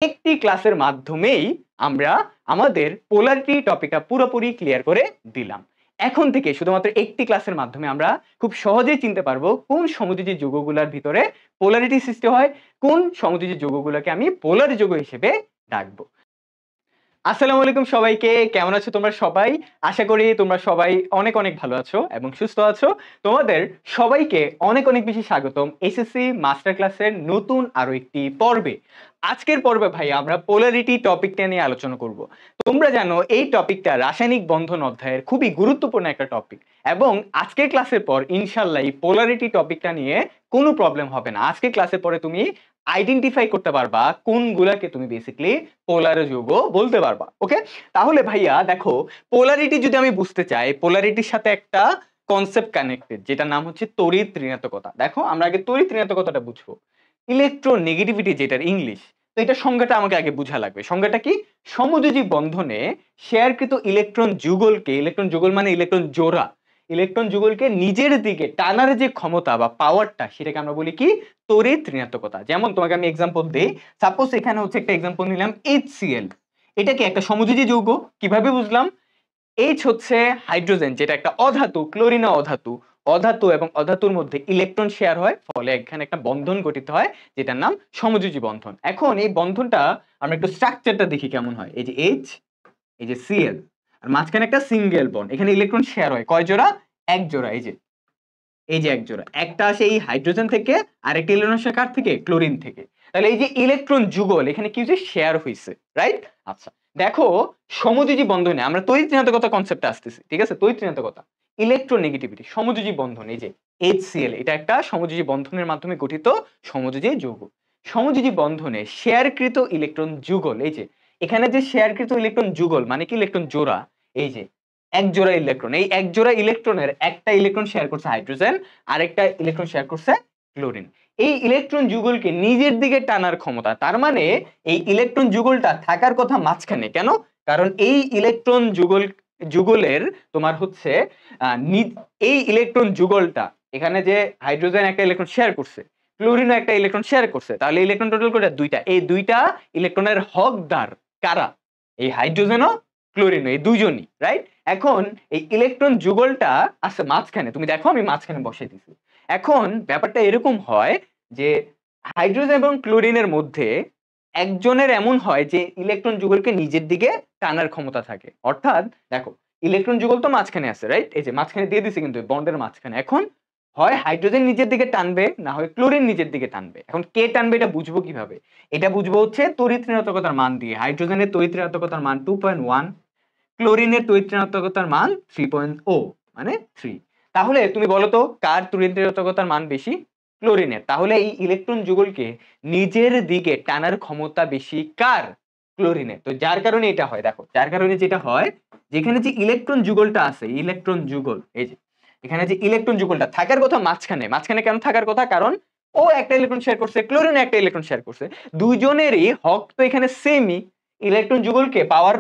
একটি ক্লাসের মাধ্যমেই আমরা আমাদের পোলারিটি টপিকটা পুরোপুরি ক্লিয়ার করে দিলাম। এখন থেকে শুধুমাত্র একটি ক্লাসের মাধ্যমে আমরা খুব সহজেই চিনতে পারবো কোন সমযোজী যৌগগুলোর ভিতরে পোলারিটি সৃষ্টি হয়, কোন সমযোজী যৌগগুলোকে আমি পোলার যৌগ হিসেবে ডাকবো। আসসালামু আলাইকুম সবাইকে, কেমন আছো তোমরা সবাই? আশা করি তোমরা সবাই অনেক অনেক ভালো আছো এবং সুস্থ আছো। তোমাদের সবাইকে অনেক অনেক বেশি স্বাগতম এসএসসি মাস্টার ক্লাসের নতুন আরো একটি পর্বে। আজকের পর্বে ভাই আমরা পোলারিটি টপিকটা নিয়ে আলোচনা করব। তোমরা জানো এই টপিকটা রাসায়নিক বন্ধন অধ্যায়ের খুবই গুরুত্বপূর্ণ একটা টপিক এবং আজকের ক্লাসের পর ইনশাআল্লাহ এই পোলারিটি টপিকটা নিয়ে কোনো প্রবলেম হবে না। আজকের ক্লাসের পরে তুমি আইডেন্টিফাই করতে পারবা কোনগুলাকে তুমি বেসিক্যালি পোলার যৌগ বলতে পারবা। ওকে, তাহলে ভাইয়া দেখো, পোলারিটি যদি আমি বুঝতে চাই, পোলারিটির সাথে একটা কনসেপ্ট কানেক্টেড যেটার নাম হচ্ছে তড়িৎ ঋণাত্মকতা। দেখো আমরা আগে তড়িৎ ঋণাত্মকতাটা বুঝবো। ইলেকট্রোনেগেটিভিটি যেটার ইংলিশ, তো এটা সংজ্ঞাটা আমাকে আগে বোঝা লাগবে। সংজ্ঞাটা কি? সমযোজী বন্ধনে শেয়ারকৃত ইলেকট্রন যুগলকে, ইলেকট্রন যুগল মানে ইলেকট্রন জোড়া, ইলেকট্রন যুগলকে নিজের দিকে টানার যে ক্ষমতা বা পাওয়ারটা, সেটাকে আমরা বলি কি? তড়িৎ ঋণাত্মকতা। যেমন তোমাকে আমি এক্সাম্পল দেই, সাপোজ এখানে হচ্ছে একটা এক্সাম্পল নিলাম HCl। এটা কি একটা সমযোজী যৌগ? কিভাবে বুঝলাম? H হচ্ছে হাইড্রোজেন, যেটা একটা অধাতু, ক্লোরিনও অধাতু। অধাতু এবং অধাতুর মধ্যে ইলেকট্রন শেয়ার হয়, ফলে এখানে একটা বন্ধন গঠিত হয় যেটার নাম সমযোজী বন্ধন। এখন এই বন্ধনটা আমরা একটু স্ট্রাকচারটা দেখি কেমন হয়। এই যে H, এই যে Cl, আর মাঝখানে একটা সিঙ্গেল বন্ড। এখানে ইলেকট্রন শেয়ার হয় কয় জোড়া? এক জোড়া। এই যে এক জোড়া, একটা আসে এই হাইড্রোজেন থেকে আর একটা ইলেকট্রন আসে কার থেকে? ক্লোরিন থেকে। তাহলে এই যে ইলেকট্রন যুগল এখানে কি হচ্ছে? শেয়ার হইছে, রাইট? আচ্ছা দেখো, সমযোজী বন্ধনে আমরা তড়িৎ ঋণাত্মকতা কনসেপ্টে আসতেছি, ঠিক আছে? তড়িৎ ঋণাত্মকতা, ইলেকট্রোনেগেটিভিটি, সমযোজী বন্ধন। এই যে HCl, এটা একটা সমযোজী বন্ধনের মাধ্যমে গঠিত সমযোজী যৌগ। সমযোজী বন্ধনে শেয়ারকৃত ইলেকট্রন যুগল, এই যে এখানে যে শেয়ারকৃত ইলেকট্রন যুগল মানে কি? ইলেকট্রন জোড়া। এই যে এক জোড়া ইলেকট্রন, এই এক জোড়া ইলেকট্রনের একটা ইলেকট্রন শেয়ার করছে হাইড্রোজেন, আরেকটা ইলেকট্রন শেয়ার করছে ক্লোরিন। এই ইলেকট্রন যুগলকে নিজের দিকে টানার ক্ষমতা, তার মানে এই ইলেকট্রন যুগলটা থাকার কথা মাঝখানে। কেন? কারণ এই ইলেকট্রন যুগলের তোমার হচ্ছে এই ইলেকট্রন যুগলটা, এখানে যে হাইড্রোজেন একটা ইলেকট্রন শেয়ার করছে, ক্লোরিনও একটা ইলেকট্রন শেয়ার করছে, তাহলে ইলেকট্রন টোটাল কয়টা? দুইটা। এই দুইটা ইলেকট্রনের হকদার কারা? এই হাইড্রোজেনও ক্লোরিনও, এই দুইজনই, রাইট? এখন এই ইলেকট্রন যুগলটা আছে মাঝখানে, তুমি দেখো আমি মাঝখানে বসাই দিছি। এখন ব্যাপারটা এরকম হয় যে হাইড্রোজেন এবং ক্লোরিনের মধ্যে একজনের এমন হয় যে ইলেকট্রন যুগলকে নিজের দিকে টানার ক্ষমতা থাকে। অর্থাৎ দেখো, ইলেকট্রন যুগল তো মাঝখানে আছে, রাইট? এই যে মাঝখানে দিয়ে দিছি কিন্তু বন্ডের মাঝখানে। এখন হয় হাইড্রোজেন নিজের দিকে টানবে, না হয় ক্লোরিন নিজের দিকে টানবে। এখন কে টানবে এটা বুঝবো কিভাবে? এটা বুঝবো হচ্ছে তড়িৎ ঋণাত্মকতার মান দিয়ে। হাইড্রোজেনের তড়িৎ ঋণাত্মকতার মান 2.1, ক্লোরিনের তড়িৎ ঋণাত্মকতার মান 3.0 মানে 3। তাহলে তুমি বলো তো কার তড়িৎ ঋণাত্মকতার মান বেশি? ক্লোরিনের। তাহলে এই ইলেকট্রন যুগলকে নিজের দিকে টানার ক্ষমতা বেশি কার? ক্লোরিনের। তো যার কারণে এটা হয়, দেখো যার কারণে যেটা হয়, যেখানে যে ইলেকট্রন যুগলটা আছে, ইলেকট্রন যুগল, এই যে এখানে যে ইলেকট্রন যুগলটা থাকার কথা মাঝখানে, মাঝখানে কেন থাকার কথা? কারণ ও একটা ইলেকট্রন শেয়ার করছে, ক্লোরিন একটা ইলেকট্রন শেয়ার করছে, দুইজনেরই হক তো এখানে সেমই। ইলেকট্রন যুগলকে পাওয়ার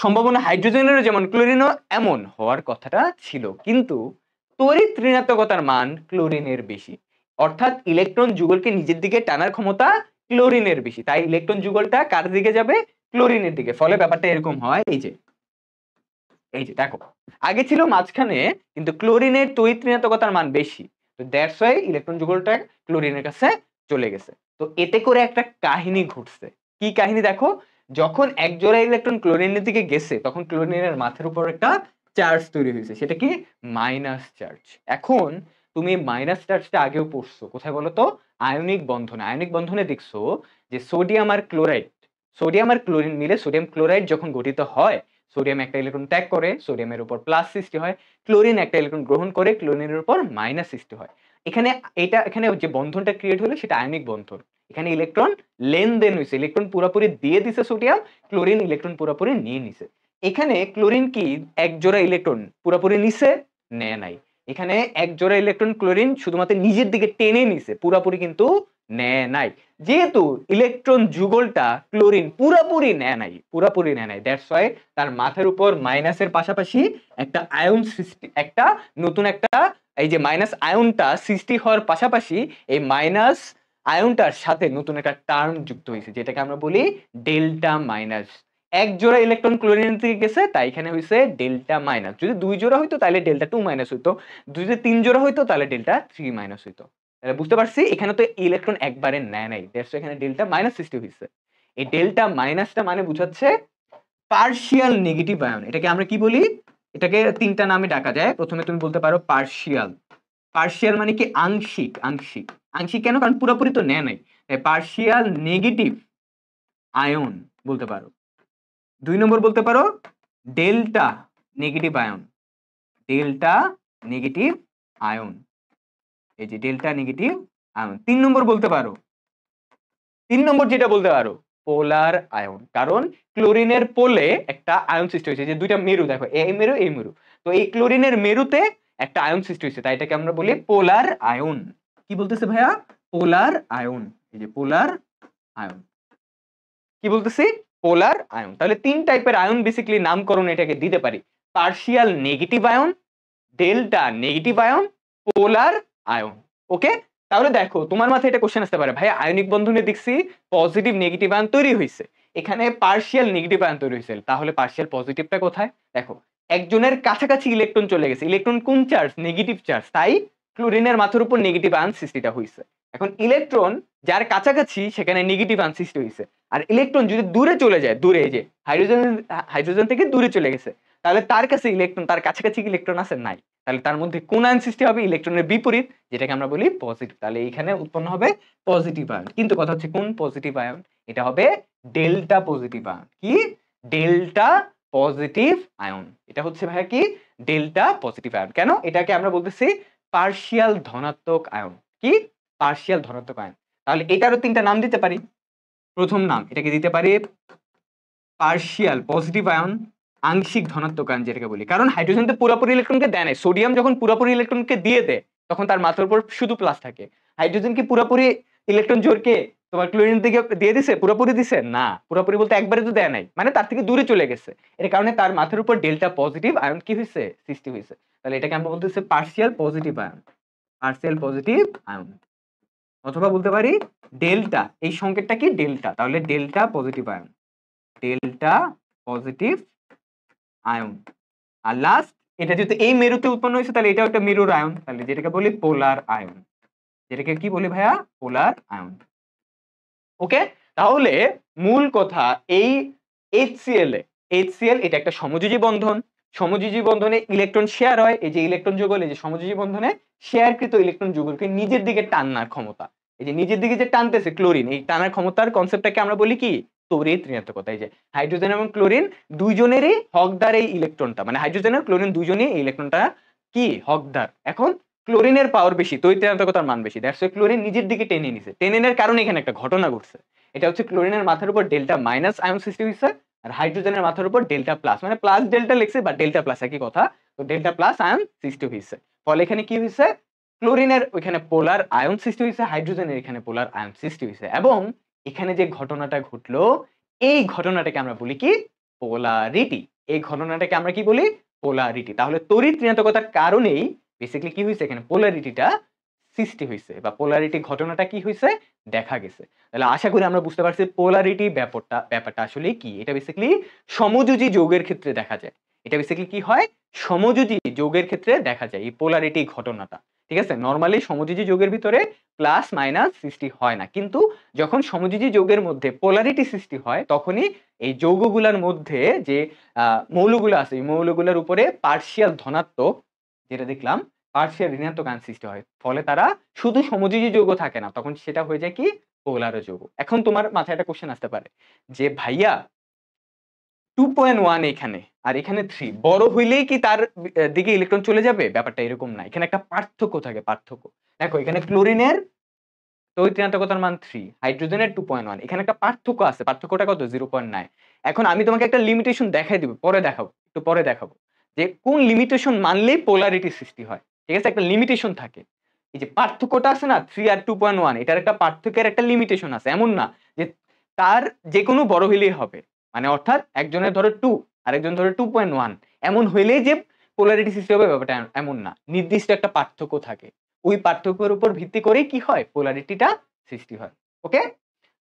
সম্ভাবনা হাইড্রোজেনেরও যেমন ক্লোরিনও এমন হওয়ার কথাটা ছিল, কিন্তু তড়িৎ ঋণাত্মকতার মান ক্লোরিনের বেশি। অর্থাৎ ইলেকট্রন যুগলকে নিজের দিকে টানার ক্ষমতা ক্লোরিনের বেশি, তাই ইলেকট্রন যুগলটা কার দিকে যাবে? ক্লোরিনের দিকে। ফলে ব্যাপারটা এরকম হয়। এই যে দেখো, আগে ছিল মাঝখানে, কিন্তু ক্লোরিনের তড়িৎ ঋণাত্মকতার মান বেশি, তো দ্যাটস ওয়াই ইলেকট্রন যুগলটা ক্লোরিনের কাছে চলে গেছে। তো এতে করে একটা কাহিনী ঘটছে। কি কাহিনী? দেখো, যখন এক জোড়া ইলেকট্রন ক্লোরিনের দিকে গেছে, তখন ক্লোরিনের মাথার উপর একটা চার্জ তৈরি হয়েছে, সেটা কি? Minus charge. এখন তুমি মাইনাস চার্জটা আগেও পড়ছো কোথায় বলো তো? আয়নিক বন্ধনে। আয়নিক বন্ধনে দেখছো যে সোডিয়াম আর ক্লোরাইড, সোডিয়াম আর ক্লোরিন মিলে সোডিয়াম ক্লোরাইড যখন গঠিত হয়, সোডিয়াম একটা ইলেকট্রন ত্যাগ করে, সোডিয়ামের উপর প্লাস সৃষ্টি হয়, ক্লোরিন একটা ইলেকট্রন গ্রহণ করে, ক্লোরিনের উপর মাইনাস সৃষ্টি হয়। এখানে এখানে যে বন্ধনটা ক্রিয়েট হলো সেটা আয়নিক বন্ধন। এখানে ইলেকট্রন লেনদেন হয়েছে, ইলেকট্রন পুরোপুরি দিয়ে দিছে সোডিয়াম, ক্লোরিন ইলেকট্রন পুরোপুরি নিয়ে নিছে। এখানে ক্লোরিন কি এক জোড়া ইলেকট্রন পুরোপুরি নিছে? নেয় নাই। এখানে এক জোড়া ইলেকট্রন ক্লোরিন শুধুমাত্র নিজের দিকে টেনে নিছে, পুরোপুরি কিন্তু নেয় নাই। যেহেতু ইলেকট্রন যুগলটা ক্লোরিন পুরোপুরি নেয় নাই, দ্যাটস ওয়াই তার মাথার উপর মাইনাসের পাশাপাশি একটা আয়ন সৃষ্টি, একটা নতুন একটা এই যে মাইনাস আয়নটা সৃষ্টি হওয়ার পাশাপাশি এই মাইনাস আয়নটার সাথে নতুন একটা টার্ম যুক্ত হয়েছে, যেটাকে আমরা বলি ডেল্টা মাইনাস। এক জোড়া ইলেকট্রন ক্লোরিন থেকে গেছে, তাই এখানে হয়েছে ডেল্টা মাইনাস। যদি 2 জোড়া হইতো তাহলে ডেল্টা 2 মাইনাস হইতো, যদি 3 জোড়া হইতো তাহলে ডেল্টা 3 মাইনাস হইতো। তাহলে বুঝতে পারছি এখানে তো ইলেকট্রন একবারে নেয় নাই, দ্যাটস এখানে ডেল্টা মাইনাস সৃষ্টি হয়েছে। এই ডেল্টা মাইনাসটা মানে বুঝাচ্ছে পার্শিয়াল নেগেটিভ আয়ন। এটাকে আমরা কি বলি? এটাকে তিনটা নামে ডাকা যায়। প্রথমে তুমি বলতে পারো পার্শিয়াল। পার্শিয়াল মানে কি? আংশিক। আংশিক, আংশিক কেন? কারণ পুরোপুরি তো নেয় নাই। পার্শিয়াল নেগেটিভ আয়ন বলতে পারো। 2 নম্বর বলতে পারো delta negative ion. Delta negative ion, এই যে ডেল্টা নেগেটিভ আয়ন। 3 নম্বর বলতে পারো, 3 নম্বর যেটা বলতে পারো পোলার আয়ন। কারণ ক্লোরিনের পোলে একটা আয়ন সৃষ্টি হয়েছে, যে দুইটা মেরু দেখো, এই মেরু এই মেরু, তো এই ক্লোরিনের মেরুতে একটা আয়ন সৃষ্টি হয়েছে, তাই এটাকে আমরা বলি পোলার আয়ন। কি বলতেছে ভাইয়া? Polar ion. এই যে পোলার আয়ন, কি বলতেছি? Polar ion. তাহলে 3 টাইপের আয়ন বেসিক্যালি নামকরণ এটাকে দিতে পারি: partial negative ion, delta negative ion, polar ion. Okay, তাহলে দেখো তোমার মাথায় এটা কোশ্চেন আসতে পারে, ভাই আয়নিক বন্ধনে দেখছি পজিটিভ নেগেটিভ আয়ন তৈরি হয়েছে, এখানে পার্শিয়াল নেগেটিভ আয়ন তৈরি হয়েছে, তাহলে পার্শিয়াল পজিটিভটা কোথায়? দেখো একজনের কাছাকাছি ইলেকট্রন চলে গেছে, ইলেকট্রন কোন চার্জ? নেগেটিভ চার্জ, তাই ক্লোরিনের মাথার উপর নেগেটিভ আয়ন সৃষ্টিটা হয়েছে। এখন ইলেকট্রন যার কাছাকাছি সেখানে নেগেটিভ আয়ন সৃষ্টি হয়েছে, আর ইলেকট্রন যদি দূরে চলে যায়, দূরে, এই যে হাইড্রোজেন, হাইড্রোজেন থেকে দূরে চলে গেছে, তাহলে তার কাছে ইলেকট্রন, তার কাছাকাছি ইলেকট্রন আছে? নাই। তাহলে তার মধ্যে কোন আয়ন সৃষ্টি হবে? ইলেকট্রনের বিপরীত, যেটাকে আমরা বলি পজিটিভ। তাহলে এখানে উৎপন্ন হবে পজিটিভ আয়ন। কিন্তু কথা হচ্ছে কোন পজিটিভ আয়ন? এটা হবে ডেল্টা পজিটিভ আয়ন। কি? Delta positive ion. এটা হচ্ছে ভাইয়া কি? Delta positive ion. কেন? এটাকে আমরা বলতেছি পার্শিয়াল ধনাত্মক আয়ন। কি? পার্শিয়াল ধনাত্মক আয়ন। তাহলে এটারও 3টা নাম দিতে পারি। প্রথম নাম এটাকে দিতে পারি পার্শিয়াল পজিটিভ আয়ন, আংশিক ধনাত্মক আয়ন যেটাকে বলি। কারণ হাইড্রোজেন তো পুরোপুরি ইলেকট্রনকে দেয় না, সোডিয়াম যখন পুরোপুরি ইলেকট্রনকে দিয়ে দেয় তখন তার মাথার উপর শুধু প্লাস থাকে। হাইড্রোজেন কি পুরোপুরি ইলেকট্রন জোরকে তোমার ক্লোরিন দিকে দিয়ে দিছে? পুরোপুরি দিছে না, পুরোপুরি বলতে একবারে তো দেয় নাই, মানে তার থেকে দূরে চলে গেছে। এর কারণে তার মাথার উপর ডেল্টা পজিটিভ আয়ন কি হয়েছে? সৃষ্টি হয়েছে। তাহলে এটাকে আমরা বলতেছি partial positive ion. Partial positive ion, অথবা বলতে পারি ডেল্টা। এই সংকেতটা কি? ডেল্টা। তাহলে delta positive ion, delta positive ion. আর লাস্ট, এটা যেহেতু এই মেরুতে উৎপন্ন হয়েছে তাহলে এটাও একটা মেরুর আয়ন, তাহলে যেটাকে বলি পোলার আয়ন। যেটাকে কি বলি ভাইয়া? Polar ion. ওকে, তাহলে মূল কথা, এই HCl এটা একটা সমযোজী বন্ধন। সমযোজী বন্ধনে ইলেকট্রন শেয়ার হয়, এই যে ইলেকট্রন যুগল, এই যে সমযোজী বন্ধনে শেয়ারকৃত ইলেকট্রন যুগলকে নিজের দিকে টানার ক্ষমতা, এই যে নিজের দিকে যে টানতেছে ক্লোরিন, এই টানার ক্ষমতার কনসেপ্টটাকে আমরা বলি কি? তড়িৎ ঋণাত্মকতা। এই যে হাইড্রোজেন এবং ক্লোরিন দুইজনেরই হকদার এই ইলেকট্রনটা, মানে হাইড্রোজেন আর ক্লোরিন দুইজনই এই ইলেকট্রনটা কি? হকদার। এখন ক্লোরিনের পাওয়ার বেশি, তড়িৎ ঋণাত্মকতার মান বেশি, দ্যাটস ওয়াই ক্লোরিন নিজের দিকে টেনে নিছে। টেনে নেওয়ার কারণে এখানে একটা ঘটনা ঘটছে। এটা হচ্ছে ক্লোরিনের মাথার উপর ডেল্টা মাইনাস আয়ন সৃষ্টি হয়েছে, আর হাইড্রোজেনের মাথার উপর ডেল্টা প্লাস, মানে প্লাস ডেল্টা লিখছে বা ডেল্টা প্লাস একই কথা, তো ডেল্টা প্লাস আয়ন সৃষ্টি হয়েছে। ফলে এখানে কি হয়েছে? ক্লোরিনের ওইখানে পোলার আয়ন সৃষ্টি হয়েছে, হাইড্রোজেনের এখানে পোলার আয়ন সৃষ্টি হয়েছে। এবং এখানে যে ঘটনাটা ঘটলো, এই ঘটনাটাকে আমরা বলি কি? পোলারিটি। এই ঘটনাটাকে আমরা কি বলি? পোলারিটি। তাহলে তড়িৎ ঋণাত্মকতার কারণেই বেসিক্যালি কি হয়েছে? এখানে পোলারিটিটা সৃষ্টি হয়েছে, বা পোলারিটি ঘটনাটা কি হয়েছে? দেখা গেছে। তাহলে আশা করি আমরা বুঝতে পারছি পোলারিটি ব্যাপারটা আসলে কি। এটা বেসিক্যালি সমযোজী যৌগের ক্ষেত্রে দেখা যায়। এটা বেসিক্যালি কি হয়? সমযোজী যৌগের ক্ষেত্রে দেখা যায় এই পোলারিটি ঘটনাটা। ঠিক আছে? নরমালি সমযোজী যৌগের ভিতরে প্লাস মাইনাস সৃষ্টি হয় না, কিন্তু যখন সমযোজী যৌগের মধ্যে পোলারিটি সৃষ্টি হয় তখনই এই যৌগগুলোর মধ্যে যে মৌলগুলো আছে, এই মৌলগুলোর উপরে পার্শিয়াল ধনাত্মক, যেটা দেখলাম পার্শিয়াল ঋণাত্মক আয়ন সৃষ্টি হয়। ফলে তারা শুধু সমযোজী যৌগ থাকে না, তখন সেটা হয়ে যায় কি? পোলার যৌগ। এখন তোমার মাথায় একটা কোশ্চেন আসতে পারে যে ভাইয়া 2.1 এখানে আর এখানে 3, বড় হইলেই কি তার দিকে ইলেকট্রন চলে যাবে? ব্যাপারটা এরকম না, এখানে একটা পার্থক্য থাকে। পার্থক্য দেখো, এখানে ক্লোরিনের তড়িৎ ঋণাত্মকতার মান 3, হাইড্রোজেনের 2.1, এখানে একটা পার্থক্য আছে। পার্থক্যটা কত? 0.9। এখন আমি তোমাকে একটা লিমিটেশন দেখাই দিব, পরে দেখাবো, একটু পরে দেখাবো যে কোন লিমিটেশন মানলেই পোলারিটি সৃষ্টি হয়। ঠিক আছে? একটা লিমিটেশন থাকে। এই যে পার্থক্যটা আছে না 3 আর 2.1, এটার একটা পার্থক্যের একটা লিমিটেশন আছে। এমন না যে তার যে কোনো বড় হইলেই হবে, মানে অর্থাৎ একজনের ধরো 2 আরেকজন ধরো 2.1, এমন হইলেই যে পোলারিটি সৃষ্টি হবে ব্যাপারটা এমন না। নির্দিষ্ট একটা পার্থক্য থাকে, ওই পার্থক্যের উপর ভিত্তি করেই কি হয়? পোলারিটিটা সৃষ্টি হয়। ওকে,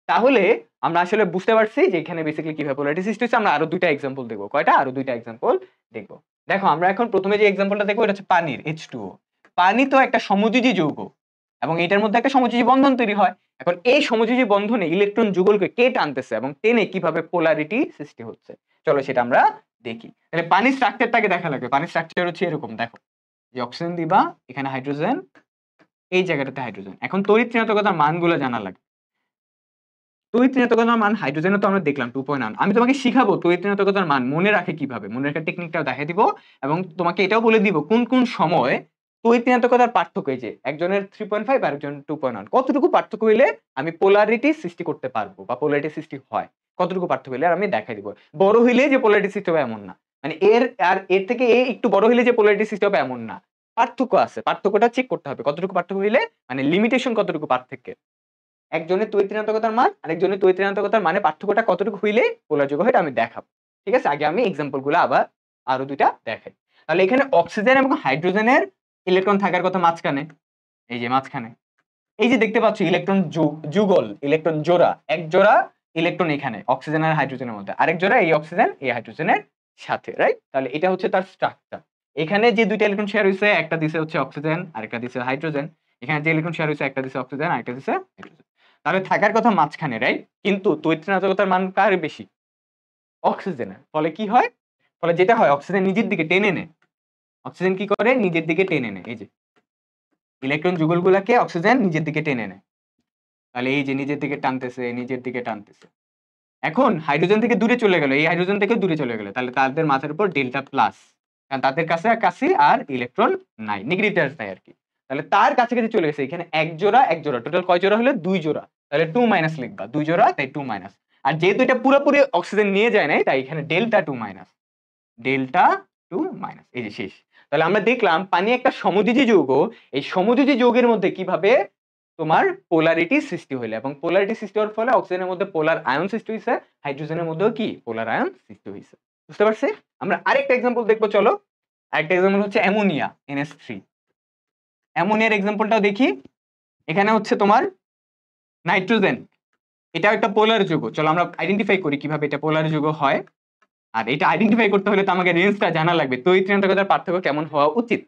তাহলে আমরা আসলে বুঝতে পারছি যে এখানে বেসিক্যালি কিভাবে পোলারিটি সৃষ্টি হচ্ছে। আমরা আরো দুইটা এক্সাম্পল দেখবো। কয়টা? আরো দুইটা এক্সাম্পল দেখবো। দেখো আমরা এখন প্রথমে যে এক্সাম্পলটা দেখবো এটা হচ্ছে পানির H2O। পানি তো একটা সমযোজী যৌগ এবং এটার মধ্যে একটা সমযোজী বন্ধন তৈরি হয়। এখন এই সমযোজী বন্ধনে ইলেকট্রন যুগলকে কে টানতেছে এবং টেনে কিভাবে পোলারিটি সৃষ্টি হচ্ছে, চলো সেটা আমরা দেখি। তাহলে পানির স্ট্রাকচারটাকে দেখা লাগবে। পানির স্ট্রাকচার হচ্ছে এরকম, দেখো যে অক্সিজেন দিবা, এখানে হাইড্রোজেন, এই জায়গাটাতে হাইড্রোজেন। এখন তড়িৎ ঋণাত্মকতার মানগুলো জানা লাগবে। তড়িৎ ঋণাত্মকতার মান হাইড্রোজেনে তো আমরা দেখলাম 2.1। আমি তোমাকে শিখাবো তড়িৎ ঋণাত্মকতার মান মনে রাখে কিভাবে, মনে রাখার টেকনিকটাও দেখিয়ে দিব এবং তোমাকে এটাও বলে দিব কোন কোন সময় তড়িৎ ঋণাত্মকতার পার্থক্য, এই যে একজনের 3.5 আর একজনের 2.1 কতটুকু পার্থক্য হইলে আমি পোলারিটি সৃষ্টি করতে পারবো বা পোলারিটি সৃষ্টি হয়, কতটুকু পার্থক্য হইলে আর আমি দেখাই দিব। বড় হইলে যে পোলারিটি সৃষ্টি হবে এমন না, মানে এর থেকে এ একটু বড় হইলে যে পোলারিটি সৃষ্টি হবে এমন না, পার্থক্য আছে, পার্থক্যটা চেক করতে হবে কতটুকু পার্থক্য হইলে, মানে লিমিটেশন কতটুকু পার্থক্যের, একজনের তড়িৎ ঋণাত্মকতার মান আরেকজনের তড়িৎ ঋণাত্মকতার মানে পার্থক্যটা কতটুকু হইলে পোলার যৌগ হয় এটা আমি দেখাবো। ঠিক আছে, আগে আমি এক্সাম্পল গুলো আবার আরো দুইটা দেখাই। তাহলে এখানে অক্সিজেন এবং হাইড্রোজেনের ইলেকট্রন থাকার কথা মাঝখানে, এই যে মাঝখানে, এই যে দেখতে পাচ্ছ ইলেকট্রন যুগল, ইলেকট্রন জোড়া, এক জোড়া ইলেকট্রন এখানে অক্সিজেন আর হাইড্রোজেনের মধ্যে, আরেক জোড়া এই অক্সিজেন এই হাইড্রোজেনের সাথে, রাইট? তাহলে এটা হচ্ছে তার স্ট্রাকচার। এখানে যে দুইটা ইলেকট্রন শেয়ার হইছে, একটা দিছে হচ্ছে অক্সিজেন আরেকটা দিছে হাইড্রোজেন। এখানে যে ইলেকট্রন শেয়ার হইছে একটা দিছে অক্সিজেন আরেকটা দিছে হাইড্রোজেন। তাহলে থাকার কথা মাঝখানে, রাইট? কিন্তু তড়িৎ ঋণাত্মকতার মান কার বেশি? অক্সিজেনের। ফলে কি হয়? ফলে যেটা হয় অক্সিজেন নিজের দিকে টেনে নেয়। অক্সিজেন কি করে? নিজের দিকে টেনে নেয়। এই যে ইলেকট্রন যুগলগুলাকে অক্সিজেন নিজের দিকে টেনে নেয়। তাহলে এই যে নিজের দিকে টানতেছে, নিজের দিকে টানতেছে। এখন হাইড্রোজেন থেকে দূরে চলে গেল, এই হাইড্রোজেন থেকে দূরে চলে গেল, তাহলে তাদের মাথার উপর ডেল্টা প্লাস, কারণ তাদের কাছে কাছে আর ইলেকট্রন নাই, নেগেটিভ চার্জ নাই আর কি। তাহলে তার কাছাকাছি চলে গেছে, এখানে এক জোড়া টোটাল কয় জোড়া হলো? 2 জোড়া, তাহলে 2 মাইনাস লিখবা, 2 জোড়া তাই 2 মাইনাস। আর যেহেতু এটা পুরোপুরি অক্সিজেন নিয়ে যায় নাই তাই এখানে ডেল্টা 2 মাইনাস, ডেল্টা 2 মাইনাস, এই যে শেষ। তাহলে আমরা দেখলাম পানি একটা সমযোজী যৌগ, এই সমযোজী যৌগের মধ্যে কিভাবে তোমার পোলারিটি সৃষ্টি হইলো এবং পোলারিটি সৃষ্টি হওয়ার ফলে অক্সিজেনের মধ্যে পোলার আয়ন সৃষ্টি হইছে, হাইড্রোজেনের মধ্যেও কি পোলার আয়ন সৃষ্টি হইছে। বুঝতে পারছি? আমরা আরেকটা एग्जांपल দেখবো, চলো। আরেকটা एग्जांपल হচ্ছে অ্যামোনিয়া NH3। অ্যামোনিয়ার एग्जांपलটাও দেখি। এখানে হচ্ছে তোমার নাইট্রোজেন, এটাও একটা পোলার যৌগ। চলো আমরা আইডেন্টিফাই করি কিভাবে এটা পোলার যৌগ হয়। আর এটা আইডেন্টিফাই করতে হলে তো আমাকে রেঞ্জটা জানা লাগবে, তড়িৎ ঋণাত্মকতার পার্থক্য কেমন হওয়া উচিত।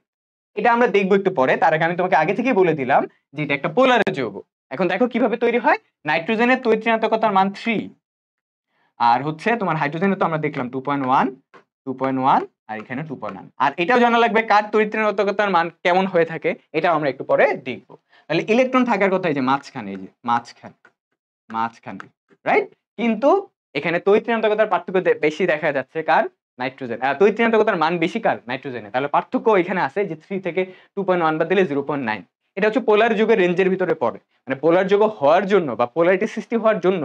এটা আমরা দেখবো একটু পরে, তার আগে আমি তোমাকে আগে থেকেই বলে দিলাম যে এটা একটা পোলার যৌগ। এখন দেখো কিভাবে তৈরি হয়। নাইট্রোজেনের তড়িৎ ঋণাত্মকতার মান 3, আর হচ্ছে তোমার হাইড্রোজেনের তো আমরা দেখলাম 2.1 আর এখানে 2.1। আর এটাও জানা লাগবে কার তড়িৎ ঋণাত্মকতার মান কেমন হয়ে থাকে, এটাও আমরা একটু পরে দেখবো। তাহলে ইলেকট্রন থাকার কথা এই যে মাঝখানে, এই যে মাঝখানে, রাইট? কিন্তু এখানে তড়িৎ ঋণাত্মকতার পার্থক্য বেশি দেখা যাচ্ছে কার? নাইট্রোজেন। তড়িৎ ঋণাত্মকতার মান বেশি কার? নাইট্রোজেনের। তাহলে পার্থক্য এখানে আছে যে 3 থেকে 2.1 বাদ দিলে 0.9। এটা হচ্ছে পোলার যৌগের রেঞ্জের ভিতরে পড়ে। মানে পোলার যৌগ হওয়ার জন্য বা পোলারিটি সৃষ্টি হওয়ার জন্য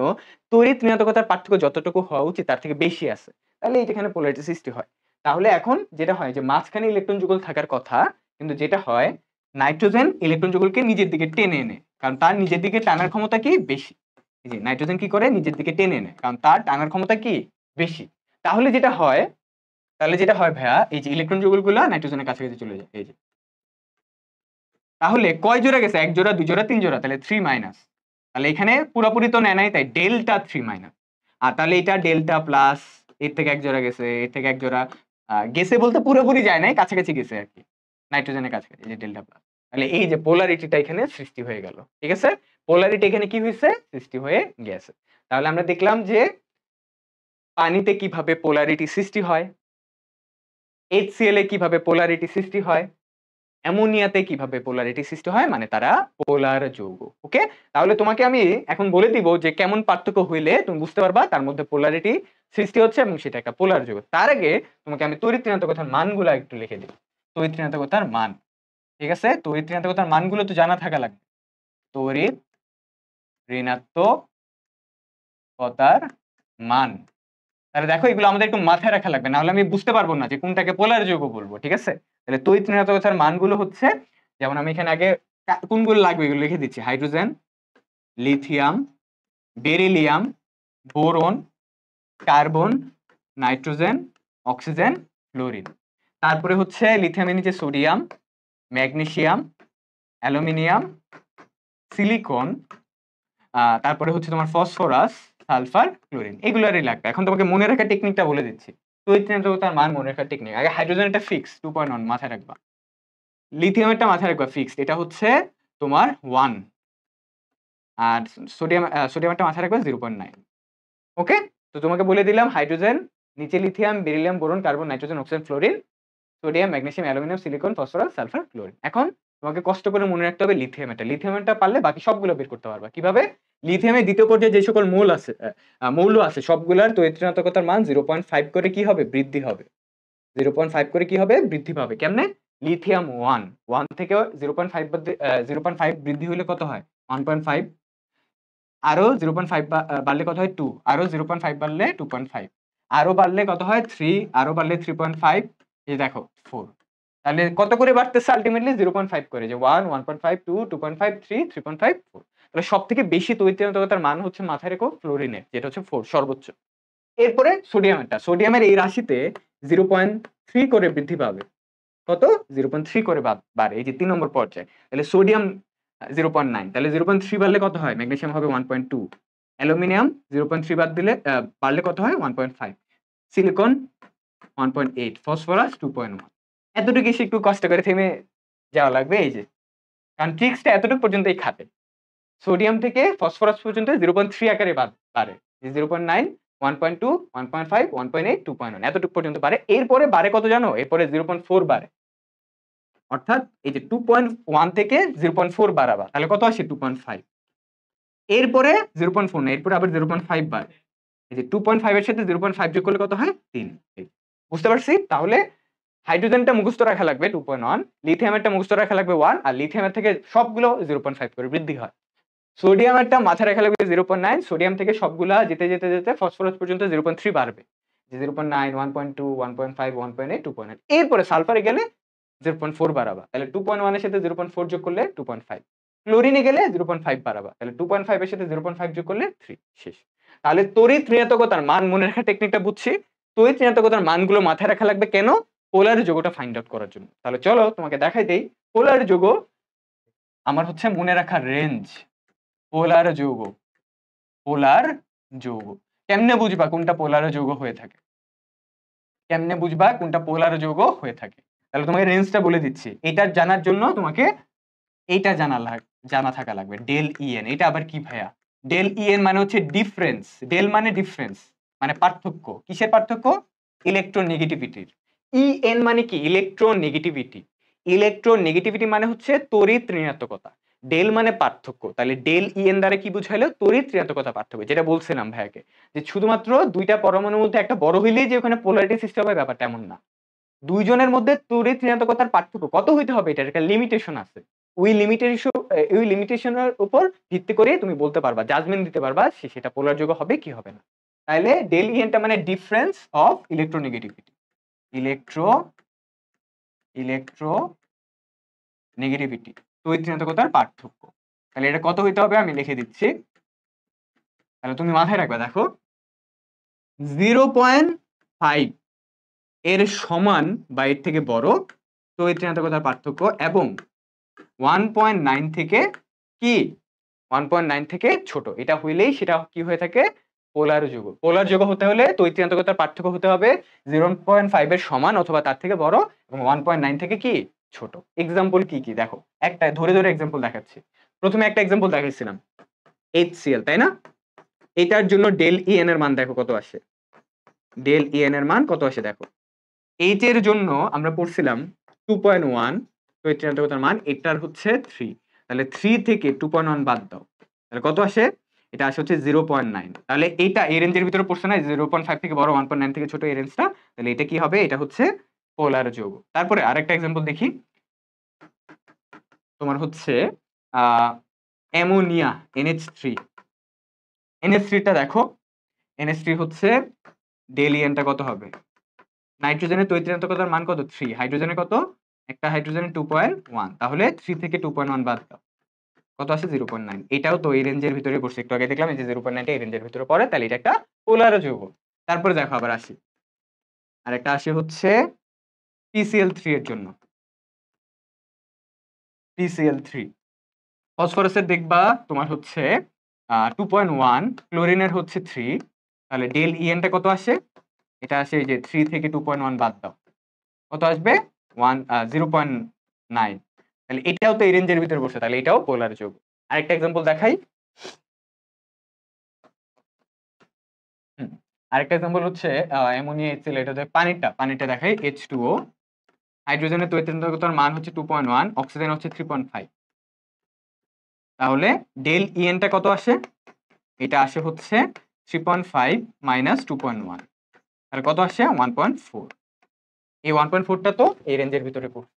তড়িৎ ঋণাত্মকতার পার্থক্য যতটুকু হওয়া উচিত তার থেকে বেশি আছে, তাহলে এখানে পোলারিটি সৃষ্টি হয়। তাহলে এখন যেটা হয় যে মাঝখানে ইলেকট্রন যুগল থাকার কথা, কিন্তু যেটা হয় নাইট্রোজেন ইলেকট্রন যুগলকে নিজের দিকে টেনে এনে, কারণ তার নিজের দিকে টানার ক্ষমতা কি বেশি। এই যে নাইট্রোজেন কি করে? নিজের দিকে টেনে নেয়, কারণ তার টানার ক্ষমতা কি বেশি। তাহলে যেটা হয় ভাইয়া, এই যে ইলেকট্রন যুগলগুলো নাইট্রোজেনের কাছাকাছি চলে যায়, এই যে। তাহলে কয় জোড়া গেছে? 1 জোড়া 2 জোড়া 3 জোড়া, তাহলে 3 মাইনাস। তাহলে এখানে পুরোপুরি তো নেয় নাই, তাই ডেল্টা 3 মাইনাস। আর তাহলে এটা ডেল্টা প্লাস, এর থেকে 1 জোড়া গেছে, এর থেকে 1 জোড়া গেছে বলতে পুরোপুরি যায় নাই, কাছাকাছি গেছে আর কি, নাইট্রোজেনের কাছাকাছি, এই যে ডেল্টা প্লাস। তাহলে এই যে পোলারিটিটা এখানে সৃষ্টি হয়ে গেল, ঠিক আছে? পোলারিটি এখানে কি হয়েছে? সৃষ্টি হয়ে গেছে। তাহলে আমরা দেখলাম যে পানিতে কিভাবে পোলারিটি সৃষ্টি হয়, HCl এ কিভাবে পোলারিটি সৃষ্টি হয়, অ্যামোনিয়াতে কিভাবে পোলারিটি সৃষ্টি হয়, মানে তারা পোলার যৌগ। ওকে, তাহলে তোমাকে আমি এখন বলে দিব যে কেমন পার্থক্য হইলে তুমি বুঝতে পারবা তার মধ্যে পোলারিটি সৃষ্টি হচ্ছে এবং সেটা একটা পোলার যৌগ। তার আগে তোমাকে আমি তড়িৎ ঋণাত্মকতার মানগুলো একটু লিখে দিই। তড়িৎ ঋণাত্মকতার মান, ঠিক আছে? তড়িৎ ঋণাত্মকতার মানগুলো তো জানা থাকা লাগবে। তড়িৎ ঋণাত্মকতার মান, তাহলে দেখো এগুলো আমাদের একটু মাথায় রাখা লাগবে, না হলে আমি বুঝতে পারবো না যে কোনটাকে পোলার যৌগ বলবো, ঠিক আছে? তাহলে তড়িৎ ঋণাত্মকতার মানগুলো হচ্ছে, যেমন আমি এখানে আগে কোনগুলো লাগবে এগুলো লিখে দিচ্ছি: hydrogen, lithium, beryllium, boron, carbon, nitrogen, oxygen, fluorine. তারপরে হচ্ছে লিথিয়ামের নিচে সোডিয়াম, ম্যাগনেসিয়াম, অ্যালুমিনিয়াম, সিলিকন, তারপরে হচ্ছে তোমার ফসফরাস, সালফার, ক্লোরিন, এগুলারই লাগবে। এখন তোমাকে মনে রাখার টেকনিকটা বলে দিচ্ছি। তড়িৎ ঋণাত্মকতার মান মনে রাখার টেকনিক। আগে হাইড্রোজেনটা ফিক্স 2.1 মাথায় রাখবা। লিথিয়ামেরটা মাথায় রাখবা ফিক্সড, এটা হচ্ছে তোমার 1। আর সোডিয়ামটা মাথায় রাখবা 0.9। ওকে, তো তোমাকে বলে দিলাম হাইড্রোজেন, নিচে lithium, beryllium, boron, carbon, nitrogen, oxygen, fluorine, sodium, magnesium, aluminium, silicon, phosphorus, sulphur, chlorine. এখন তোমাকে কষ্ট করে মনে রাখতে হবে লিথিয়ামটা। লিথিয়ামটা পারলে বাকি সবগুলো বের করতে পারবা। কিভাবে? লিথিয়ামের দ্বিতীয় পর্যায়ে যে সকল মৌল আছে সবগুলার তড়িৎ ঋণাত্মকতার মান 0.5 করে কি হবে? বৃদ্ধি হবে। 0.5 করে কি হবে? বৃদ্ধি পাবে। কেমনে? লিথিয়াম 1 থেকে 0.5 বৃদ্ধি হলে কত হয়? 1.5। আরো 0.5 বাড়লে কত হয়? 2। আরো 0.5 বাড়লে 2.5। আরো বাড়লে কত হয়? 3। আরো বাড়লে 3.5। এই দেখো 4। তাহলে কত করে বাড়তেছে আলটিমেটলি? 0.5 করে, যে 1, 1.5, 2, 2.5, 3, 3.5, 4। তাহলে সবথেকে বেশি তড়িৎ ঋণাত্মকতার মান হচ্ছে মাথায় রেখো ফ্লোরিনের, যেটা হচ্ছে 4 সর্বোচ্চ। এরপরে সোডিয়ামের এই রাশিতে 0.3 করে বৃদ্ধি পাবে। কত? 0.3 করে বাড়ে, এই যে 3 নম্বর পর্যায়ে। তাহলে সোডিয়াম 0.9, তাহলে 0.3 বাড়লে কত হয়? ম্যাগনেসিয়াম হবে 1.2। অ্যালুমিনিয়াম 0.3 বাড়লে কত হয়? 1.5। সিলিকন 1.8। ফসফরাস 2.1। এতটুকু এসে একটু কষ্ট করে থেমে যাওয়া লাগবে, এই যে, কারণ ট্রিক্সটা এতটুকু পর্যন্তই খাটে। সোডিয়াম থেকে ফসফরাস পর্যন্ত 0.3 আকারে বাড়ে। 0.9, 1.2, 1.5, 1.8, 2.1 এতটুকু পর্যন্ত বাড়ে। এরপরে বাড়ে কত জানো? এরপরে 0.4 বাড়ে। অর্থাৎ এই যে 2.1 থেকে 0.4 বাড়াবা, তাহলে কত আসে? 2.5। এরপরে 0.4 না, এরপরে আবার 0.5 বাড়ে। এই যে 2.5 এর সাথে 0.5 যোগ করলে কত হয়? 3। বুঝতে পারছি? তাহলে হাইড্রোজেনটা মুখস্থ রাখা লাগবে 2.1, লিথিয়ামেরটা মুখস্থ রাখা লাগবে 1, আর লিথিয়ামের থেকে সবগুলো 0.5 করে বৃদ্ধি হয়। সোডিয়ামেরটা মাথায় রাখা লাগবে 0.9, সোডিয়াম থেকে সবগুলা যেতে যেতে যেতে ফসফরাস পর্যন্ত 0.3 বাড়বে। যে 0.9, 1.2, 1.5, 1.8, 2.9। এরপরে সালফারে গেলে 0.4 বাড়াবা, তাহলে 2.1 এর সাথে 0.4 যোগ করলে 2.5। ক্লোরিনে গেলে 0.5 বাড়াবা, তাহলে 2.5 এর সাথে 0.5 যোগ করলে 3। শেষ। তাহলে তড়িৎ ঋণাত্মকতার মান মনে রাখার টেকনিকটা বুঝছি। তড়িৎ ঋণাত্মকতার মানগুলো মাথায় রাখা লাগবে কেন? পোলার যৌগটা ফাইন্ড আউট করার জন্য। তাহলে চলো তোমাকে দেখাই দেই পোলার যৌগ আমার হচ্ছে মনে রাখার রেঞ্জ। পোলার যৌগ, পোলার যৌগ কেমনে বুঝবা কোনটা পোলার যৌগ হয়ে থাকে? কেমনে বুঝবা কোনটা পোলার যৌগ হয়ে থাকে? তাহলে তোমাকে রেঞ্জটা বলে দিচ্ছি। এটার জানার জন্য তোমাকে এইটা জানা থাকা লাগবে। ডেল ইএন, এটা আবার কি ভাইয়া? ডেল ইএন মানে হচ্ছে ডিফারেন্স। ডেল মানে ডিফারেন্স, মানে পার্থক্য। কিসের পার্থক্য? ইলেকট্রোনেগেটিভিটির। ইএন মানে কি? ইলেকট্রোনেগেটিভিটি। ইলেকট্রোনেগেটিভিটি মানে হচ্ছে তড়িৎ ঋণাত্মকতা। ডেল মানে পার্থক্য। তাহলে ডেল ইএন দ্বারা কি বুঝাইলো? তড়িৎ ঋণাত্মকতা পার্থক্য, যেটা বলছিলাম ভাইয়াকে, যে শুধুমাত্র দুইটা পরমাণুর মধ্যে একটা বড় হইলেই যে ওখানে পোলারিটি সৃষ্টি হবে ব্যাপারটা এমন না। দুইজনের মধ্যে তড়িৎ ঋণাত্মকতার পার্থক্য কত হইতে হবে, এটার একটা লিমিটেশন আছে। ওই লিমিটেশনের উপর ভিত্তি করে তুমি বলতে পারবা, জাজমেন্ট দিতে পারবা সেটা পোলার যৌগ হবে কি হবে না। তাহলে ডেল ইএনটা মানে ডিফারেন্স অফ ইলেকট্রোনেগেটিভিটি। ইলেকট্রোনেগেটিভিটি, তড়িৎ ঋণাত্মকতার পার্থক্য। তাহলে এটা কত হইতে হবে আমি লিখে দিচ্ছি। তাহলে তুমি মাথায় রাখবে, দেখো 0.5 এর সমান বা এর থেকে বড় তড়িৎ ঋণাত্মকতার পার্থক্য, এবং 1.9 থেকে কি 1.9 থেকে ছোট, এটা হইলেই সেটা কি হয়ে থাকে? পোলার যৌগ। পোলার যৌগ হতে হলে তড়িৎ ঋণাত্মকতার পার্থক্য হতে হবে 0.5 এর সমান অথবা তার থেকে বড়, এবং 1.9 থেকে কি ছোট। এক্সাম্পল কি কি দেখো, একটা ধরে ধরে এক্সাম্পল দেখাচ্ছি। প্রথমে একটা এক্সাম্পল দেখাইছিলাম HCl, তাই না? এটার জন্য ডেল ইএন এর মান দেখো কত আসে। ডেল ইএন এর মান কত আসে দেখো। এইচ এর জন্য আমরা পড়ছিলাম 2.1 তড়িৎ ঋণাত্মকতার মান, এটার হচ্ছে 3। তাহলে 3 থেকে 2.1 বাদ দাও, তাহলে কত আসে? এটা আসে হচ্ছে 0.9। তাহলে এইটা এই রেঞ্জের ভিতরে পড়ছে না, 0.5 থেকে বড়, 1.9 থেকে ছোট, এই রেঞ্জটা। তাহলে এটা কি হবে? এটা হচ্ছে পোলার যৌগ। তারপরে আরেকটা এক্সাম্পল দেখি। তোমার হচ্ছে অ্যামোনিয়া NH3। NH3 টা দেখো, NH3 হচ্ছে ডেল ইএনটা কত হবে? নাইট্রোজেনের তড়িৎ ঋণাত্মকতার মান কত? 3। হাইড্রোজেনের কত? একটা হাইড্রোজেনের 2.1। তাহলে 3 থেকে 2.1 বাদ দাও, কত আসে? 0.9। এটাও তো এই রেঞ্জের ভিতরে পড়ছে, একটু আগে দেখলাম এই যে 0.9 টা এই রেঞ্জের ভিতরে পড়ে, তাহলে এটা একটা পোলার যৌগ। তারপরে দেখো আবার আসি, আরেকটা আসে হচ্ছে PCl3 এর জন্য। PCl3 ফসফরাসের দেখবা তোমার হচ্ছে 2.1, ক্লোরিনের হচ্ছে 3, তাহলে ডেল ইএনটা কত আসে? এটা আসে এই যে 3 থেকে 2.1 বাদ দাও, কত আসবে? 0.9। তাহলে এটাও তো এই রেঞ্জের ভিতরে বসে, তাহলে এটাও পোলার যৌগ। আরেকটা এক্সাম্পল দেখাই। আরেকটা এক্সাম্পল হচ্ছে অ্যামোনিয়া HCl, এটা পানিটা দেখাই H2O, হাইড্রোজেনের তড়িৎচুম্বকতার মান হচ্ছে 2.1, অক্সিজেন হচ্ছে 3.5। তাহলে ডেল ইএনটা কত আসে? এটা আসে হচ্ছে 3.5 মাইনাস 2.1, তাহলে কত আসে? 1.4। এই 1.4টা তো এই রেঞ্জের ভিতরে পড়ছে।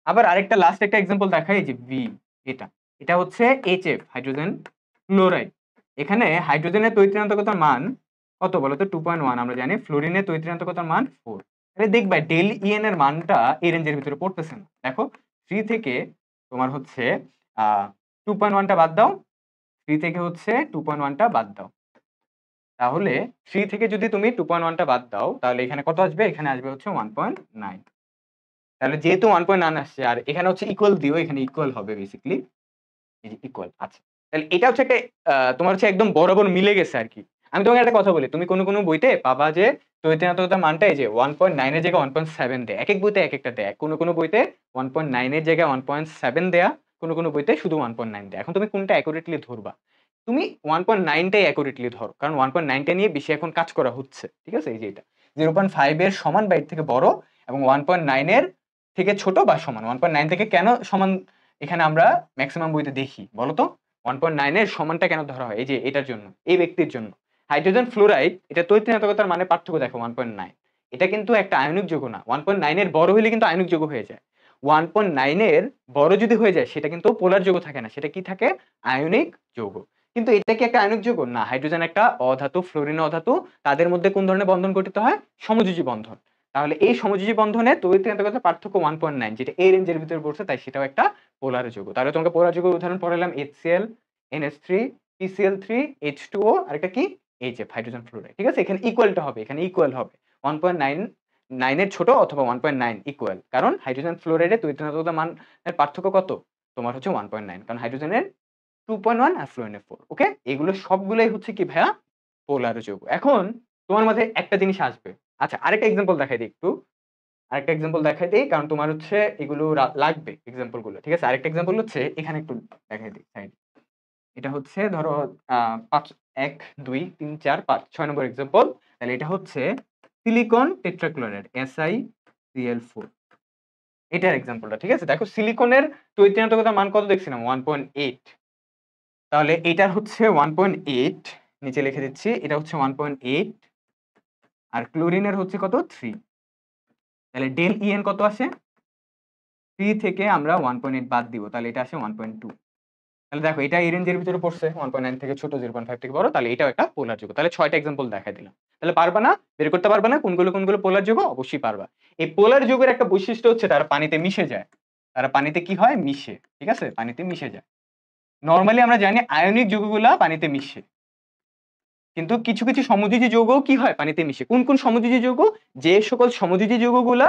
আবার আরেকটা লাস্ট একটা এক্সাম্পল দেখাই, যে বি, এটা হচ্ছে HF, হাইড্রোজেন ফ্লোরাইড। এখানে হাইড্রোজেনের তড়িৎচুম্বকতার মান কত বলতো? 2.1। আমরা জানি ফ্লোরিনের তড়িৎচুম্বকতার মান 4। তাহলে দেখবা ডেল ইএন এর মানটা এই রেঞ্জের ভিতরে পড়তেছে না। দেখো 3 থেকে তোমার হচ্ছে 2.1টা বাদ দাও, 3 থেকে হচ্ছে 2.1টা বাদ দাও, তাহলে 3 থেকে যদি তুমি 2.1টা বাদ দাও, তাহলে এখানে কত আসবে? এখানে আসবে হচ্ছে 1.9। তাহলে যেহেতু 1.9 আসছে, আর এখানে হচ্ছে ইকুয়াল দিও, এখানে ইকুয়াল হবে বেসিক্যালি, এই যে ইকুয়াল। আচ্ছা, তাহলে এটা হচ্ছে একটা তোমার হচ্ছে একদম বরাবর মিলে গেছে আর কি। আমি তোমাকে একটা কথা বলি, তুমি কোনো বইতে পাবা যে তড়িৎচুম্বকতার মানটা এই যে 1.9 এর জায়গায় 1.7 দেয়, এক এক বইতে এক একটা দেয়। কোনো বইতে 1.9 এর জায়গায় 1.7 দেয়া, কোনো বইতে শুধু 1.9 দেয়। এখন তুমি কোনটা অ্যাকুরেটলি ধরবা? তুমি 1.9টাই অ্যাকুরেটলি ধরো, কারণ 1.9টা নিয়ে বেশি এখন কাজ করা হচ্ছে, ঠিক আছে? এই যে এটা 0.5 এর সমান বা এর থেকে বড়, এবং 1.9 এর থেকে ছোট বা সমান। 1.9 থেকে কেন সমান এখানে আমরা ম্যাক্সিমাম বইতে দেখি বলতো? 1.9 এর সমানটা কেন ধরা হয়? এই যে এটার জন্য, এই ব্যক্তির জন্য। হাইড্রোজেন ফ্লোরাইড, এটা তড়িৎচুম্বকতার মানে পার্থক্য দেখো 1.9। এটা কিন্তু একটা আয়নিক যৌগ না। 1.9 এর বড় হলে কিন্তু আয়নিক যৌগ হয়ে যায়। 1.9 এর বড় যদি হয়ে যায়, সেটা কিন্তু পোলার যৌগ থাকে না, সেটা কি থাকে? আয়নিক যৌগ। কিন্তু এটা কি একটা আয়নিক যৌগ? না, হাইড্রোজেন একটা অধাতু, ফ্লোরিন অধাতু। তাদের মধ্যে কোন ধরনের বন্ধন গঠিত হয়? সমযোজী বন্ধন। তাহলে এই সমযোজী বন্ধনে তড়িৎচুম্বকতার পার্থক্য 1.9, যেটা এই রেঞ্জের ভিতরে পড়ছে, তাই সেটাও একটা পোলার যৌগ। তাহলে তোমাকে পোলার যৌগের উদাহরণ পড়ালাম HCl, NH3, PCl3, H2O, আর একটা কি? HF, hydrogen fluoride. ঠিক আছে? এখানে ইকুয়ালটা হবে, এখানে ইকুয়াল হবে 1.9 এর ছোট অথবা 1.9 ইকুয়াল, কারণ হাইড্রোজেন ফ্লোরাইডের তড়িৎচুম্বকতার মানের পার্থক্য কত? তোমার হচ্ছে 1.9, কারণ হাইড্রোজেনের 2.1 আর ফ্লোরিনের 4। ওকে, এগুলো সবগুলোই হচ্ছে কি ভাইয়া? পোলার যৌগ। এখন তোমার মাঝে একটা জিনিস আসবে। আচ্ছা, আরেকটা এক্সাম্পল দেখাই দিই একটু। আরেকটা এক্সাম্পল দেখাই দেই, কারণ তোমার হচ্ছে এগুলো লাগবে এক্সাম্পল গুলো। ঠিক আছে? আরেকটা এক্সাম্পল হচ্ছে এখানে একটু দেখাই দিই সাইড। এটা হচ্ছে ধরো 5, 1, 2, 3, 4, 5, 6 নম্বর এক্সাম্পল। তাহলে এটা হচ্ছে সিলিকন টেট্রাক্লোরাইড, SiCl4, এটার এক্সাম্পলটা। ঠিক আছে? দেখো সিলিকনের তড়িৎচুম্বকতার মান কত দেখছিলাম? 1.8। তাহলে এটার হচ্ছে 1.8, নিচে লিখে দিচ্ছি, এটা হচ্ছে 1.8, আর ক্লোরিনের হচ্ছে কত? 3। তাহলে ডেল ইএন কত আসে? 3 থেকে আমরা 1.8 বাদ দিব, তাহলে এটা আসে 1.2। তাহলে দেখো এটা এই রেঞ্জের ভিতরে পড়ছে, 1.9 থেকে ছোট, 0.5 থেকে বড়, তাহলে এটাও একটা পোলার যৌগ। তাহলে 6টা এক্সাম্পল দেখাই দিলাম। তাহলে পারবা না? বের করতে পারবা না কোনগুলো পোলার যৌগ? অবশ্যই পারবা। এই পোলার যৌগের একটা বৈশিষ্ট্য হচ্ছে তারা পানিতে মিশে যায়। তারা পানিতে কি হয়? মিশে। ঠিক আছে? পানিতে মিশে যায়। নরমালি আমরা জানি আয়নিক যৌগগুলা পানিতে মিশে, কিন্তু কিছু সমযোজী যৌগও কি হয়? পানিতে মিশে। কোন সমযোজী যৌগ? যে সকল সমযোজী যৌগগুলা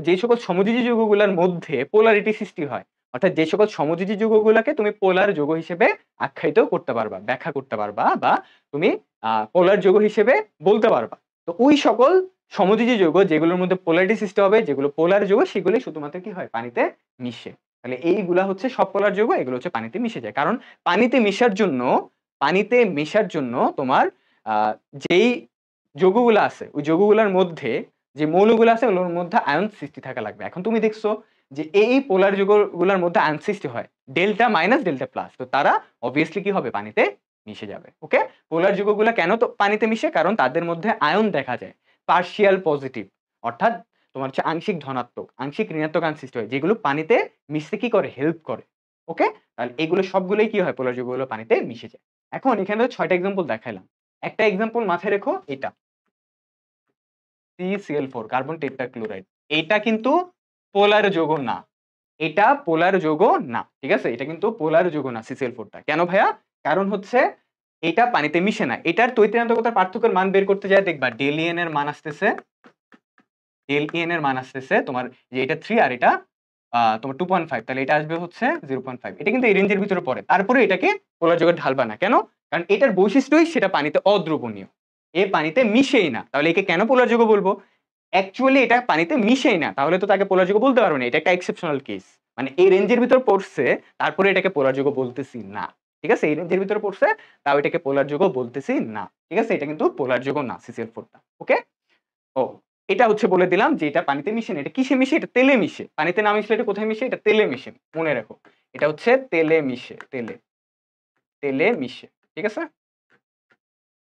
যে সকল সমযোজী যৌগগুলোর মধ্যে পোলারিটি সৃষ্টি হয়, অর্থাৎ যে সকল সমযোজী যৌগগুলোকে তুমি পোলার যৌগ হিসেবে আখ্যায়িত করতে পারবা, ব্যাখ্যা করতে পারবা, বা তুমি পোলার যৌগ হিসেবে বলতে পারবা। তো ওই সকল সমযোজী যৌগ যেগুলোর মধ্যে পোলারিটি সৃষ্টি হবে, যেগুলো পোলার যৌগ, সেগুলি শুধুমাত্র কি হয়? পানিতে মিশে। তাহলে এইগুলা হচ্ছে সব পোলার যৌগ, এগুলো হচ্ছে পানিতে মিশে যায়। কারণ পানিতে মেশার জন্য তোমার যেই যৌগগুলো আছে, ওই যৌগগুলোর মধ্যে যে মৌলগুলো আছে, ওগুলোর মধ্যে আয়ন সৃষ্টি থাকা লাগবে। এখন তুমি দেখছো যে এই পোলার যৌগগুলোর মধ্যে আয়ন সৃষ্টি হয় ডেল্টা মাইনাস ডেল্টা প্লাস, তো তারা অবভিয়াসলি কি হবে? পানিতে মিশে যাবে। ওকে, পোলার যৌগগুলো কেন তো পানিতে মিশে? কারণ তাদের মধ্যে আয়ন দেখা যায় পার্শিয়াল পজিটিভ, অর্থাৎ তোমার হচ্ছে আংশিক ধনাত্মক, আংশিক ঋণাত্মক আয়ন সৃষ্টি হয়, যেগুলো পানিতে মিশতে কি করে? হেল্প করে। ওকে, তাহলে এগুলো সবগুলোই কি হয়? পোলার যৌগগুলো পানিতে মিশে যায়। এখন এখানে 6টা এক্সাম্পল দেখাইলাম। একটা এক্সাম্পল মাথায় রেখো, এটা CCl4, কার্বন টেট্রাক্লোরাইড। এটা কিন্তু পোলার যৌগ না, এটা পোলার যৌগ না। ঠিক আছে? এটা কিন্তু পোলার যৌগ না CCl4টা। কেন ভাইয়া? কারণ হচ্ছে এটা পানিতে মিশে না। এটার তড়িৎচুম্বকতার পার্থক্যের মান বের করতে যায়, দেখবা ডেল ইএন এর মান আসতেছে, তোমার যে এটা 3 আর এটা তোমার 2.5, তাহলে এটা আসবে হচ্ছে 0.5। এটা কিন্তু এই রেঞ্জের ভিতরে পড়ে। তারপরে এটাকে পোলার যৌগে ঢালবা না। কেন? কারণ এটার বৈশিষ্ট্যই সেটা পানিতে অদ্রবণীয়। এ পানিতে মিশেই না। তাহলে একে কেন পোলার যৌগ বলবো? অ্যাকচুয়ালি এটা পানিতে মিশেই না। তাহলে তো তাকে পোলার যৌগ বলতে পারবো না। এটা একটা এক্সেপশনাল কেস। মানে এই রেঞ্জের ভিতর পড়ছে, তারপরে এটাকে পোলার যৌগ বলতেছি না। ঠিক আছে? এই রেঞ্জের ভিতরে পড়ছে, তাও এটাকে পোলার যৌগ বলতেছি না। ঠিক আছে? এটা কিন্তু পোলার যৌগ না CCl4 টা। ওকে? ও, এটা হচ্ছে বলে দিলাম যে এটা পানিতে মিশে না। এটা কিসে মিশে? এটা তেলে মিশে। পানিতে না মিশলে এটা কোথায় মিশে? এটা তেলে মিশে। মনে রাখো। এটা হচ্ছে তেলে মিশে। তেলে মিশে। ঠিক আছে?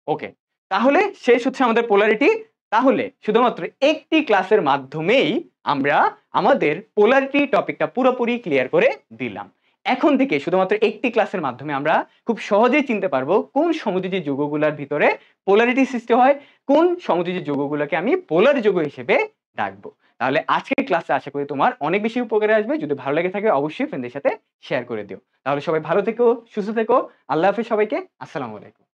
ওকে। তাহলে শেষ হচ্ছে আমাদের পোলারিটি। তাহলে শুধুমাত্র একটি ক্লাসের মাধ্যমেই আমরা আমাদের পোলারিটি টপিকটা পুরোপুরি ক্লিয়ার করে দিলাম। এখন থেকে শুধুমাত্র একটি ক্লাসের মাধ্যমে আমরা খুব সহজেই চিনতে পারবো কোন সমযোজী যৌগগুলার ভিতরে পোলারিটি সৃষ্টি হয়, কোন সমযোজী যৌগগুলোকে আমি পোলার যৌগ হিসেবে ডাকবো। তাহলে আজকের ক্লাসে আশা করি তোমার অনেক বেশি উপকারে আসবে। যদি ভালো লেগে থাকে অবশ্যই ফ্রেন্ডদের সাথে শেয়ার করে দিও। তাহলে সবাই ভালো থেকো, সুস্থ থেকো। আল্লাহ হাফেজ সবাইকে। আসসালামু আলাইকুম।